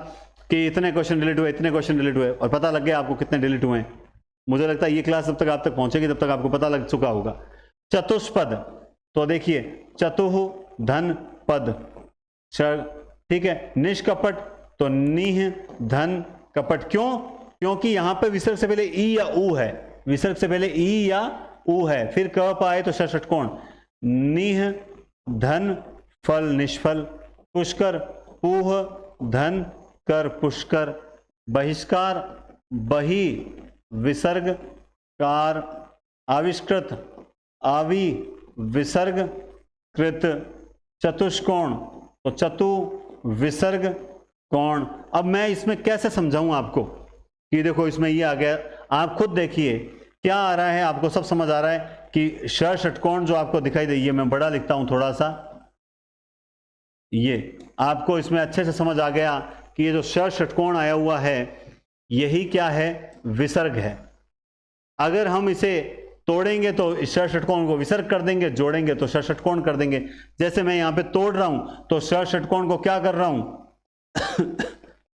S1: कि इतने क्वेश्चन डिलीट हुए, इतने क्वेश्चन डिलीट हुए, और पता लग गया आपको कितने डिलीट हुए हैं। मुझे लगता है ये क्लास जब तक आप तक पहुंचेगी तब तक आपको पता लग चुका होगा। चतुष्पद, तो देखिए चतुः धन पद, ठीक है। निष्कपट, तो निह धन कपट। क्यों? क्योंकि यहां पे विसर्ग से पहले ई या ऊ है, विसर्ग से पहले ई या ऊ है, फिर क पाए तो षष्ठकोण। निह धन फल निष्फल। पुष्कर, पूह धन कर पुष्कर। बहिष्कार, बही विसर्ग कार। आविष्कृत, आवि विसर्ग कृत। चतुष्कोण, तो चतु विसर्ग कोण। अब मैं इसमें कैसे समझाऊं आपको कि देखो इसमें ये आ गया, आप खुद देखिए क्या आ रहा है, आपको सब समझ आ रहा है कि षष्ठकोण जो आपको दिखाई दे, ये मैं बड़ा लिखता हूं थोड़ा सा, ये आपको इसमें अच्छे से समझ आ गया कि ये जो षष्ठकोण आया हुआ है यही क्या है, विसर्ग है। अगर हम इसे तोड़ेंगे तो इस षष्ठकोण को विसर्ग कर देंगे, जोड़ेंगे तो षष्ठकोण कर देंगे। जैसे मैं यहां पे तोड़ रहा हूं तो षष्ठकोण को क्या कर रहा हूं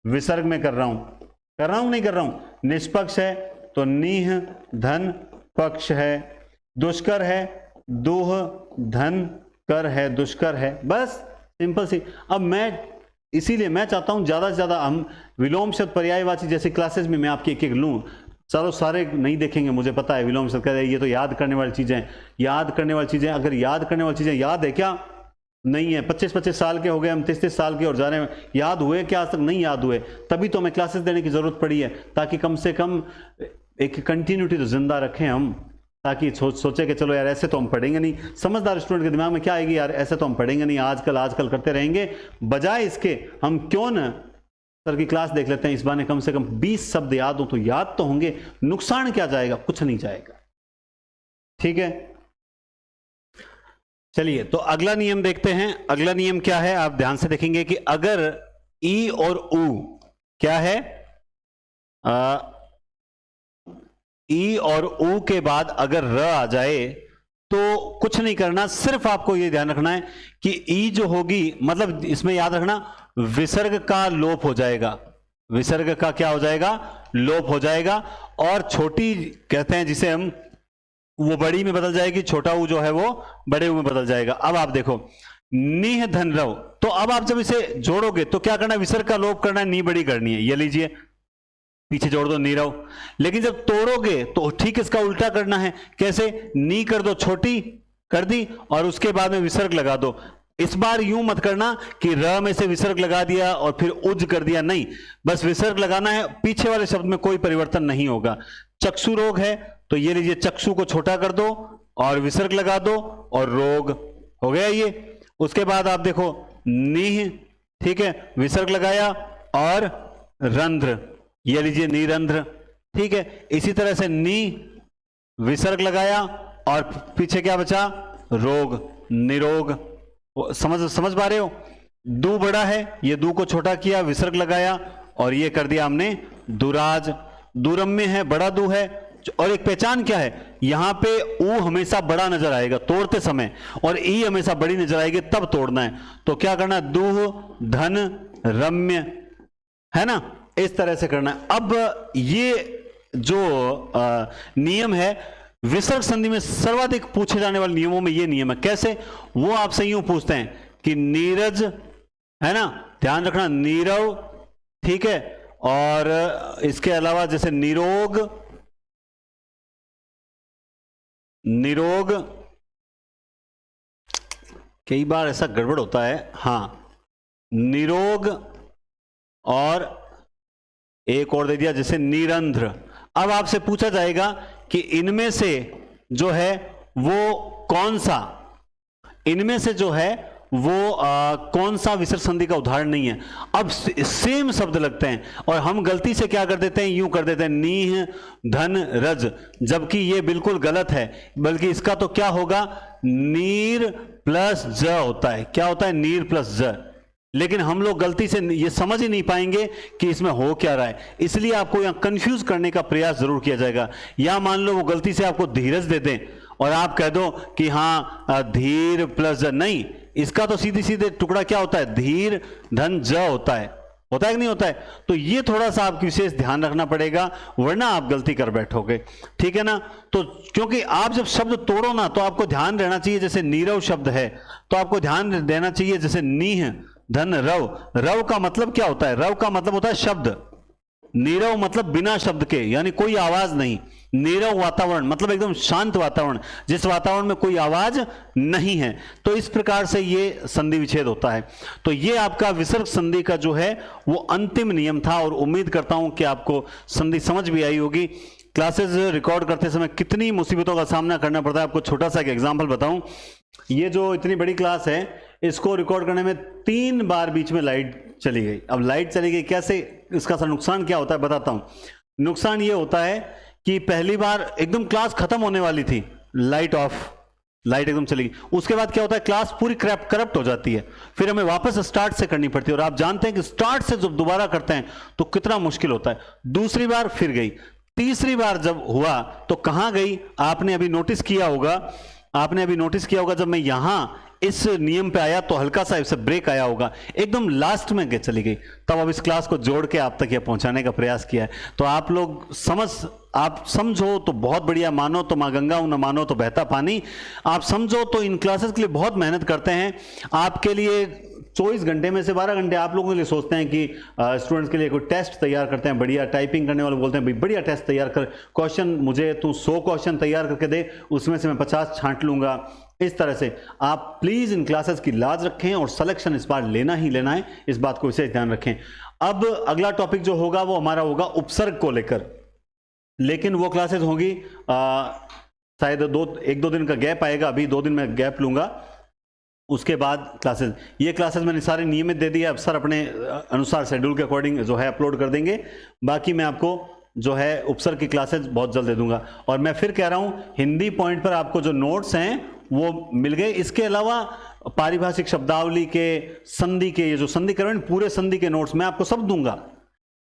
S1: विसर्ग में कर रहा हूं नहीं कर रहा हूं। निष्पक्ष है तो नीह धन पक्ष है। दुष्कर है, दुह धन कर है, दुष्कर है। बस सिंपल सी। अब मैं इसीलिए मैं चाहता हूं ज्यादा से ज्यादा हम विलोम शब्द पर्यायवाची जैसे क्लासेस में मैं आपकी एक एक लूं। चलो सारे नहीं देखेंगे, मुझे पता है विलोम शब्द ये तो याद करने वाली चीजें, याद करने वाली चीजें। अगर याद करने वाली चीजें याद है क्या? नहीं है। 25-25 साल के हो गए हम, 33 साल के और जा रहे हैं, याद हुए क्या? आज तक नहीं याद हुए। तभी तो हमें क्लासेस देने की जरूरत पड़ी है, ताकि कम से कम एक कंटिन्यूटी तो जिंदा रखें हम, ताकि सोचे कि चलो यार ऐसे तो हम पढ़ेंगे नहीं। समझदार स्टूडेंट के दिमाग में क्या आएगी, यार ऐसे तो हम पढ़ेंगे नहीं, आजकल करते रहेंगे। बजाय इसके हम क्यों न सर की क्लास देख लेते हैं, इस बहाने कम से कम 20 शब्द याद हो तो याद तो होंगे। नुकसान क्या जाएगा? कुछ नहीं जाएगा। ठीक है, चलिए तो अगला नियम देखते हैं। अगला नियम क्या है, आप ध्यान से देखेंगे कि अगर ई और ऊ क्या है, ई और ऊ के बाद अगर र आ जाए तो कुछ नहीं करना, सिर्फ आपको यह ध्यान रखना है कि ई जो होगी, मतलब इसमें याद रखना विसर्ग का लोप हो जाएगा। विसर्ग का क्या हो जाएगा? लोप हो जाएगा। और छोटी कहते हैं जिसे हम, वो बड़ी में बदल जाएगी, छोटा ऊ जो है वो बड़े ऊ में बदल जाएगा। अब आप देखो नीह धन रव, तो अब आप जब इसे जोड़ोगे तो क्या करना है? विसर्ग का लोप करना है, नी बड़ी करनी है। ये लीजिए पीछे जोड़ दो नीरव। लेकिन जब तोड़ोगे तो ठीक इसका उल्टा करना है। कैसे? नी कर दो, छोटी कर दी और उसके बाद में विसर्ग लगा दो। इस बार यूं मत करना कि र में से विसर्ग लगा दिया और फिर उज कर दिया, नहीं, बस विसर्ग लगाना है। पीछे वाले शब्द में कोई परिवर्तन नहीं होगा। चक्षु रोग है तो ये लीजिए चक्षु को छोटा कर दो और विसर्ग लगा दो और रोग हो गया ये। उसके बाद आप देखो नीह, ठीक है, विसर्ग लगाया और रंध्र, ये लीजिए नीरंध्र, ठीक है। इसी तरह से नी विसर्ग लगाया और पीछे क्या बचा? रोग, निरोग। समझ पा रहे हो? दू बड़ा है, ये दू को छोटा किया, विसर्ग लगाया और ये कर दिया हमने दुराज। दूरम्य है, बड़ा दू है। और एक पहचान क्या है, यहां पे ऊ हमेशा बड़ा नजर आएगा तोड़ते समय और ई हमेशा बड़ी नजर आएगी, तब तोड़ना है। तो क्या करना है? दूह धन रम्य, है ना, इस तरह से करना है। अब ये जो नियम है, विसर्ग संधि में सर्वाधिक पूछे जाने वाले नियमों में ये नियम है। कैसे? वो आपसे यूं पूछते हैं कि नीरज, है ना, ध्यान रखना, नीरव, ठीक है, और इसके अलावा जैसे निरोग, निरोग, कई बार ऐसा गड़बड़ होता है, हां, निरोग, और एक और दे दिया जैसे निरंध्र। अब आपसे पूछा जाएगा कि इनमें से जो है वो कौन सा, इनमें से जो है वो कौन सा विसर्ग संधि का उदाहरण नहीं है। अब सेम शब्द लगते हैं और हम गलती से क्या कर देते हैं, यूं कर देते हैं नीह धन रज, जबकि ये बिल्कुल गलत है। बल्कि इसका तो क्या होगा? नीर प्लस ज होता है। क्या होता है? नीर प्लस ज। लेकिन हम लोग गलती से ये समझ ही नहीं पाएंगे कि इसमें हो क्या रहा है, इसलिए आपको यहां कंफ्यूज करने का प्रयास जरूर किया जाएगा। या मान लो वो गलती से आपको धीरज दे दें और आप कह दो कि हां धीर प्लस ज, नहीं, इसका तो सीधे सीधे टुकड़ा क्या होता है? धीर धन ज होता है। होता है कि नहीं होता है? तो ये थोड़ा सा आपको विशेष ध्यान रखना पड़ेगा, वरना आप गलती कर बैठोगे, ठीक है ना? तो क्योंकि आप जब शब्द तोड़ो ना, तो आपको ध्यान रहना चाहिए, जैसे नीरव शब्द है तो आपको ध्यान देना चाहिए, जैसे नीह धन रव, रव का मतलब क्या होता है? रव का मतलब होता है शब्द, नीरव मतलब बिना शब्द के, यानी कोई आवाज नहीं। नीरव वातावरण मतलब एकदम शांत वातावरण, जिस वातावरण में कोई आवाज नहीं है। तो इस प्रकार से ये संधि विच्छेद होता है। तो ये आपका विसर्ग संधि का जो है वो अंतिम नियम था, और उम्मीद करता हूं कि आपको संधि समझ भी आई होगी। क्लासेस रिकॉर्ड करते समय कितनी मुसीबतों का सामना करना पड़ता है, आपको छोटा सा एक एग्जाम्पल बताऊं। ये जो इतनी बड़ी क्लास है, इसको रिकॉर्ड करने में 3 बार बीच में लाइट चली गई। अब लाइट चली गई कैसे, इसका नुकसान क्या होता है बताता हूं। नुकसान ये होता है कि पहली बार एकदम क्लास खत्म होने वाली थी, लाइट ऑफ, लाइट एकदम चली गई। उसके बाद क्या होता है, क्लास पूरी करप्ट हो जाती है, फिर हमें वापस स्टार्ट से करनी पड़ती है, और आप जानते हैं कि स्टार्ट से जब दोबारा करते हैं तो कितना मुश्किल होता है। दूसरी बार फिर गई, तीसरी बार जब हुआ तो कहां गई, आपने अभी नोटिस किया होगा, जब मैं यहां इस नियम पे आया तो हल्का सा इससे ब्रेक आया होगा, एकदम लास्ट में चली गई। तब अब इस क्लास को जोड़ के आप तक यह पहुंचाने का प्रयास किया है। तो आप लोग आप समझो तो बहुत बढ़िया, मानो तो मां गंगा हूं, न मानो तो बहता पानी। आप समझो तो इन क्लासेस के लिए बहुत मेहनत करते हैं, आपके लिए 24 घंटे में से 12 घंटे आप लोगों के लिए सोचते हैं कि स्टूडेंट्स के लिए कोई टेस्ट तैयार करते हैं, बढ़िया टाइपिंग करने वाले बोलते हैं भाई बढ़िया टेस्ट तैयार कर, क्वेश्चन मुझे तू 100 क्वेश्चन तैयार करके दे, उसमें से मैं 50 छांट लूंगा। इस तरह से आप प्लीज इन क्लासेस की लाज रखें, और सिलेक्शन इस बार लेना ही लेना है, इस बात को विशेष ध्यान रखें। अब अगला टॉपिक जो होगा वो हमारा होगा उपसर्ग को लेकर, लेकिन वो क्लासेस होगी शायद 1-2 दिन का गैप आएगा, अभी 2 दिन में गैप लूंगा, उसके बाद क्लासेस। ये क्लासेस मैंने सारे नियमित दे दिए, अब सर अपने अनुसार शेड्यूल के अकॉर्डिंग जो है अपलोड कर देंगे। बाकी मैं आपको जो है उपसर्ग की क्लासेस बहुत जल्द दे दूंगा। और मैं फिर कह रहा हूं, हिंदी पॉइंट पर आपको जो नोट्स हैं वो मिल गए, इसके अलावा पारिभाषिक शब्दावली के, संधि के, ये जो संधिकरण पूरे संधि के नोट्स मैं आपको सब दूंगा।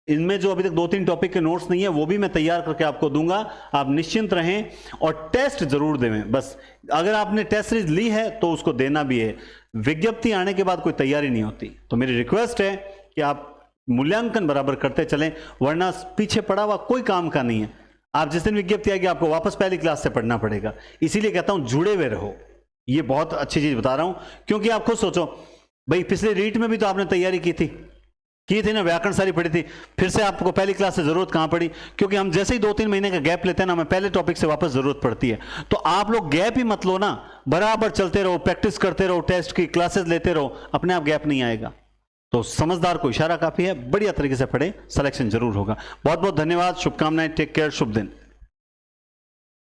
S1: इनमें जो अभी तक 2-3 टॉपिक के नोट्स नहीं है वो भी मैं तैयार करके आपको दूंगा, आप निश्चिंत रहें। और टेस्ट जरूर दें, बस अगर आपने टेस्ट सीरीज ली है तो उसको देना भी है। विज्ञप्ति आने के बाद कोई तैयारी नहीं होती, तो मेरी रिक्वेस्ट है कि आप मूल्यांकन बराबर करते चलें, वरना पीछे पड़ा हुआ कोई काम का नहीं है। आप जिस दिन विज्ञप्ति आएगी आपको वापस पहली क्लास से पढ़ना पड़ेगा। इसीलिए कहता हूं जुड़े हुए रहो, ये बहुत अच्छी चीज बता रहा हूं, क्योंकि आप खुद सोचो भाई पिछले रीट में भी तो आपने तैयारी की थी ना, व्याकरण सारी पढ़ी थी, फिर से आपको पहली क्लास से जरूरत कहां पड़ी? क्योंकि हम जैसे ही 2-3 महीने का गैप लेते हैं ना, हमें पहले टॉपिक से वापस जरूरत पड़ती है। तो आप लोग गैप ही मत लो ना, बराबर चलते रहो, प्रैक्टिस करते रहो, टेस्ट की क्लासेस लेते रहो, अपने आप गैप नहीं आएगा। तो समझदार को इशारा काफी है, बढ़िया तरीके से पढ़े, सिलेक्शन जरूर होगा। बहुत बहुत धन्यवाद, शुभकामनाएं, टेक केयर, शुभ दिन।